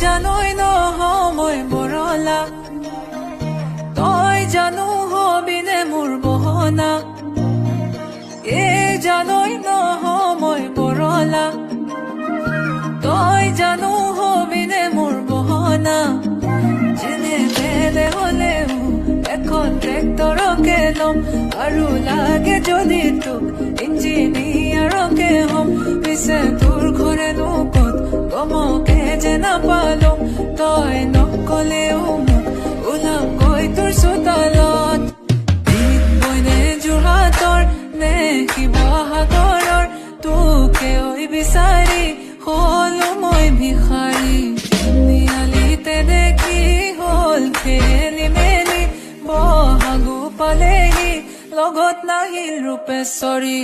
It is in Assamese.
জানই নহয় বৰলা তই জানো হবিনে মোৰ বহনা জানই নহয় বৰলা তই জানো হবিনে মোৰ বহনা যেনে বেলে হলেও এখন ট্ৰেক্টৰকে ল'ম আৰু লাগে যদি তোক ইঞ্জিনিয়াৰকে হ'ম পিছে তোৰ ঘৰেনো ক'ত গমকে যে নাপালো তই নকলেও মোক ওলাম গৈ তোৰ চোতালত বইনে যোৰহাটৰ নে শিৱসাগৰৰ তোকে ঐ বিচাৰি হলো মই ভিখাৰী তিনিআলিতে দেখি হ'ল খেলি মেলি বহাগো পালেহি লগত নাহিল ৰূপেশ্বৰী